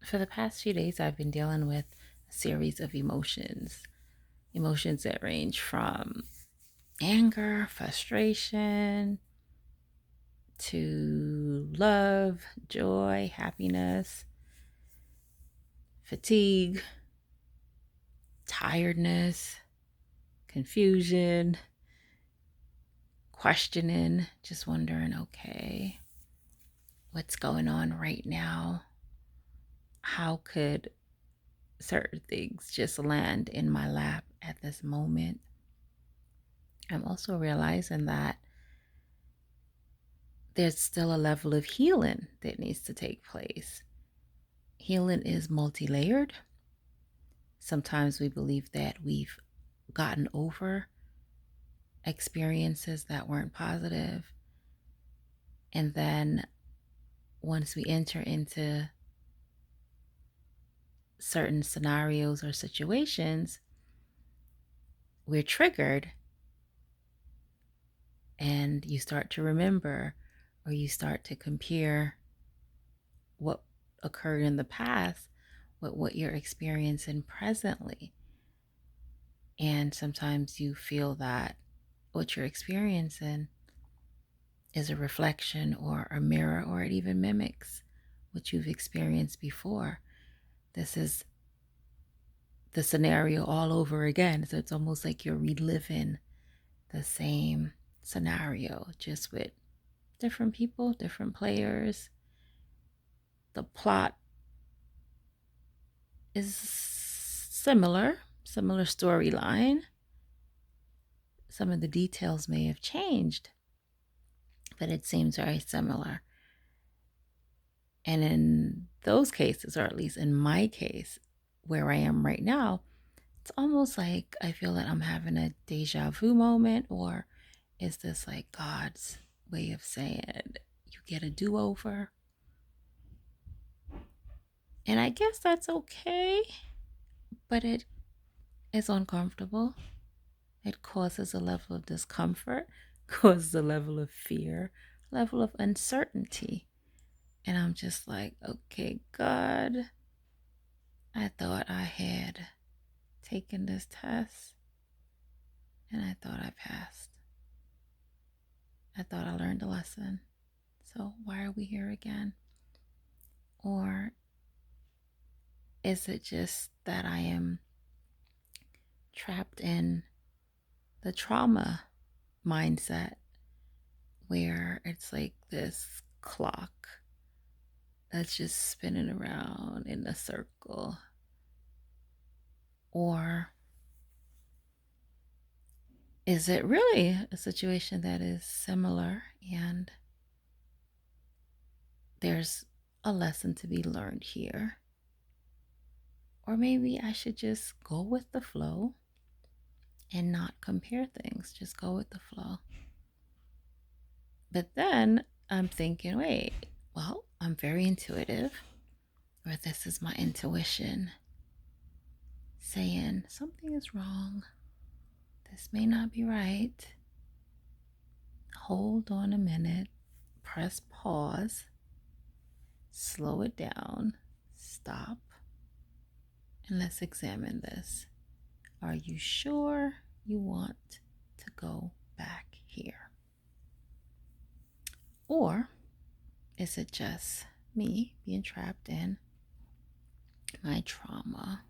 For the past few days, I've been dealing with a series of emotions that range from anger, frustration, to love, joy, happiness, fatigue, tiredness, confusion, questioning, just wondering, okay, what's going on right now? How could certain things just land in my lap at this moment? I'm also realizing that there's still a level of healing that needs to take place. Healing is multi layered. Sometimes we believe that we've gotten over experiences that weren't positive. And then once we enter into certain scenarios or situations, we're triggered and you start to remember or you start to compare what occurred in the past with what you're experiencing presently. And sometimes you feel that what you're experiencing is a reflection or a mirror, or it even mimics what you've experienced before. This is the scenario all over again. So it's almost like you're reliving the same scenario, just with different people, different players. The plot is similar storyline. Some of the details may have changed, but it seems very similar. And in those cases, or at least in my case, where I am right now, it's almost like I feel that I'm having a deja vu moment, or is this like God's way of saying you get a do over? And I guess that's okay, but it is uncomfortable. It causes a level of discomfort, causes a level of fear, level of uncertainty. And I'm just like, okay, God, I thought I had taken this test and I thought I passed. I thought I learned a lesson. So why are we here again? Or is it just that I am trapped in the trauma mindset where it's like this clock that's just spinning around in a circle? Or is it really a situation that is similar and there's a lesson to be learned here? Or maybe I should just go with the flow and not compare things, just go with the flow. But then I'm thinking, wait, well, I'm very intuitive, or this is my intuition saying something is wrong. This may not be right. Hold on a minute, press pause, slow it down, stop, and let's examine this. Are you sure you want to go back here? Or is it just me being trapped in my trauma?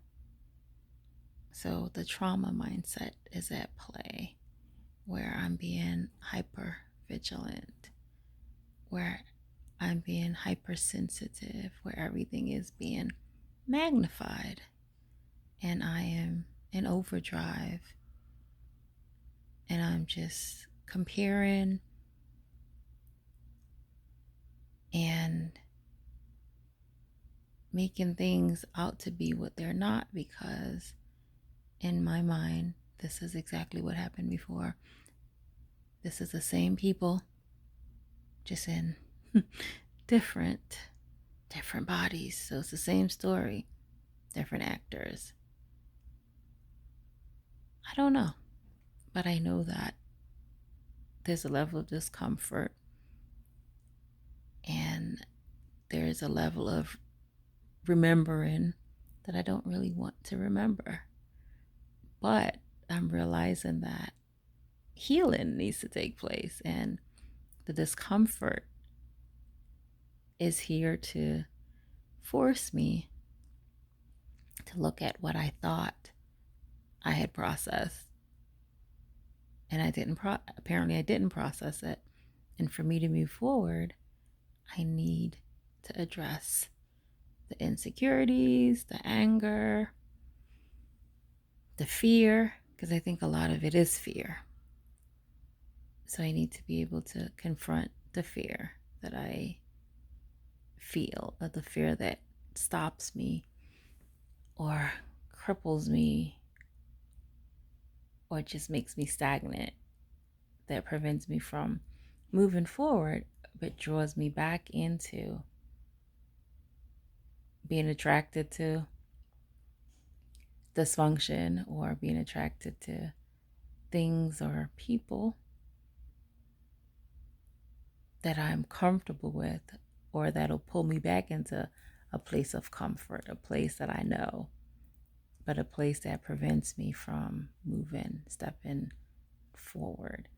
So the trauma mindset is at play, where I'm being hyper vigilant, where I'm being hypersensitive, where everything is being magnified and I am in overdrive and I'm just comparing and making things out to be what they're not, because in my mind, this is exactly what happened before. This is the same people, just in different bodies. So it's the same story, different actors. I don't know, but I know that there's a level of discomfort and there's a level of remembering that I don't really want to remember. But I'm realizing that healing needs to take place, and the discomfort is here to force me to look at what I thought I had processed, and apparently I didn't process it. And for me to move forward, I need to address the insecurities, the anger, the fear, because I think a lot of it is fear. So I need to be able to confront the fear that I feel, or the fear that stops me or cripples me or just makes me stagnant, that prevents me from moving forward, but draws me back into being attracted to dysfunction, or being attracted to things or people that I'm comfortable with, or that'll pull me back into a place of comfort, a place that I know, but a place that prevents me from stepping forward.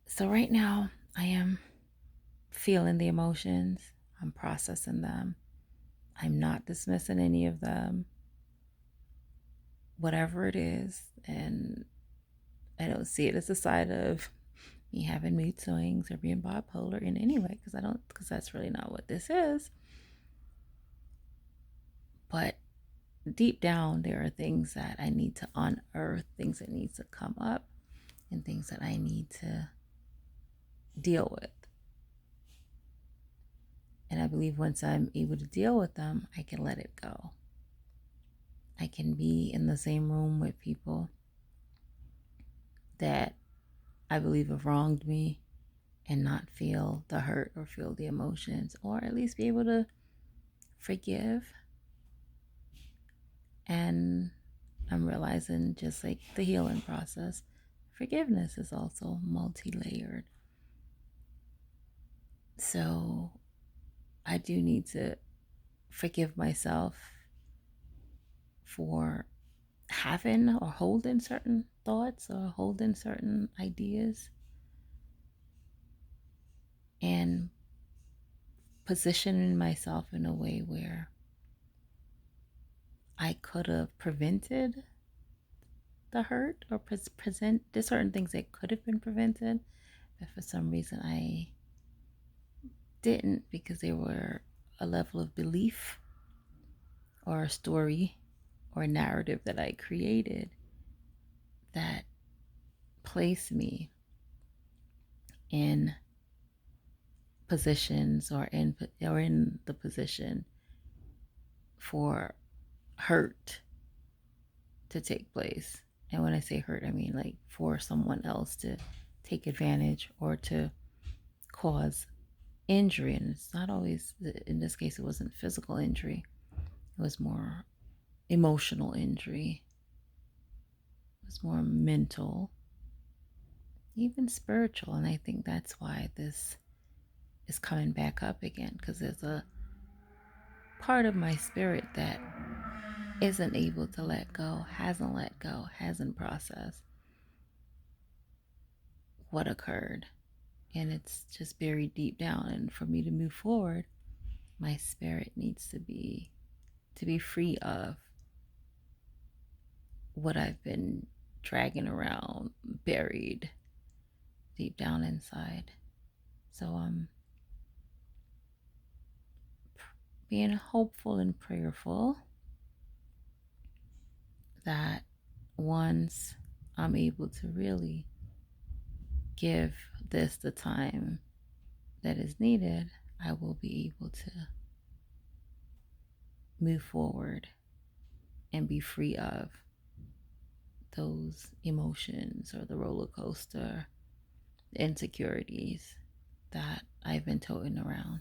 So right now, I am feeling the emotions, I'm processing them, I'm not dismissing any of them, whatever it is, and I don't see it as a side of me having mood swings or being bipolar in any way, because that's really not what this is. But deep down, there are things that I need to unearth, things that need to come up, and things that I need to deal with. And I believe once I'm able to deal with them, I can let it go. I can be in the same room with people that I believe have wronged me and not feel the hurt or feel the emotions, or at least be able to forgive. And I'm realizing, just like the healing process, forgiveness is also multi-layered. So I do need to forgive myself for having or holding certain thoughts or holding certain ideas, and positioning myself in a way where I could have prevented the hurt, or present there's certain things that could have been prevented, but for some reason I didn't, because they were a level of belief or a story or a narrative that I created that placed me in positions, or in the position for hurt to take place. And when I say hurt, I mean like for someone else to take advantage or to cause injury. And it's not always, in this case, it wasn't physical injury, it was more emotional injury, it was more mental, even spiritual. And I think that's why this is coming back up again, because there's a part of my spirit that isn't able to let go, hasn't processed what occurred. And it's just buried deep down. And for me to move forward, my spirit needs to be free of what I've been dragging around, buried deep down inside. So I'm being hopeful and prayerful that once I'm able to really give this the time that is needed, I will be able to move forward and be free of those emotions, or the roller coaster, the insecurities that I've been toting around.